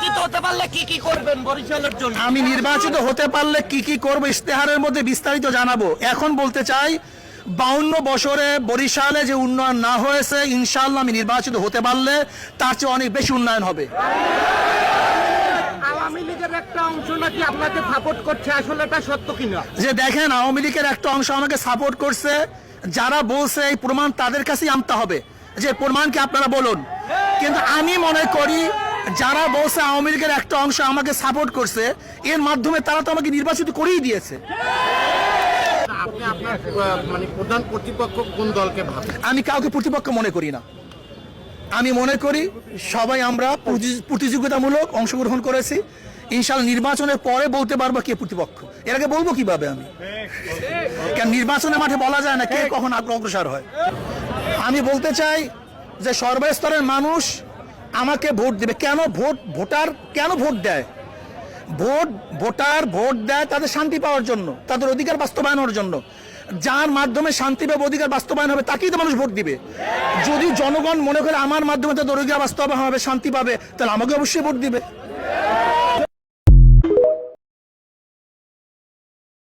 নির্বাচিত হতে পারলে কি কি করবেন বরিশালের জন্য? আমি নির্বাচিত হতে পারলে কি কি করব ইশতেহারের মধ্যে বিস্তারিত জানাবো। এখন বলতে চাই 52 বছরে বরিশালে যে উন্নয়ন না হয়েছে, ইনশাআল্লাহ আমি নির্বাচিত হতে পারলে তার চেয়ে অনেক বেশি উন্নয়ন হবে। আওয়ামী লীগের একটা অংশ নাকি আপনাকে সাপোর্ট করছে, আসলে এটা সত্য কিনা? যে দেখেন, আওয়ামী লীগের একটা অংশ আমাকে সাপোর্ট করছে, যারা বলছে এই প্রমাণ তাদের কাছেই আনতে হবে, যে প্রমাণকে আপনারা বলুন। কিন্তু আমি মনে করি যারা বলছে আওয়ামী লীগের একটা অংশ আমাকে সাপোর্ট করছে, এর মাধ্যমে তারা তো আমাকে নির্বাচিত করেই দিয়েছে। আপনি আপনার মানে প্রধান প্রতিপক্ষ কোন দলকে ভাবেন? আমি কাউকে প্রতিপক্ষ মনে করি না। আমি মনে করি সবাই আমরা প্রতিযোগিতামূলক অংশগ্রহণ করেছি। ইনশাআল্লাহ নির্বাচনের পরে বলতে পারবো কে প্রতিপক্ষ, এর আগে বলবো কিভাবে আমি? কেন নির্বাচনের মাঠে বলা যায় না কে কখন অগ্রসর হয়। আমি বলতে চাই যে সর্বস্তরের মানুষ আমাকে ভোট দেবে। কেন ভোটার কেন ভোট দেয়? ভোটার ভোট দেয় তাদের শান্তি পাওয়ার জন্য, তাদের অধিকার বাস্তবায়নের জন্য। যার মাধ্যমে শান্তি পাবে, অধিকার বাস্তবায়ন হবে, তাকেই তো মানুষ ভোট দিবে। যদি জনগণ মনে করে আমার মাধ্যমে তাদের অধিকার বাস্তবায়ন হবে, শান্তি পাবে, তাহলে আমাকে অবশ্যই ভোট দিবে।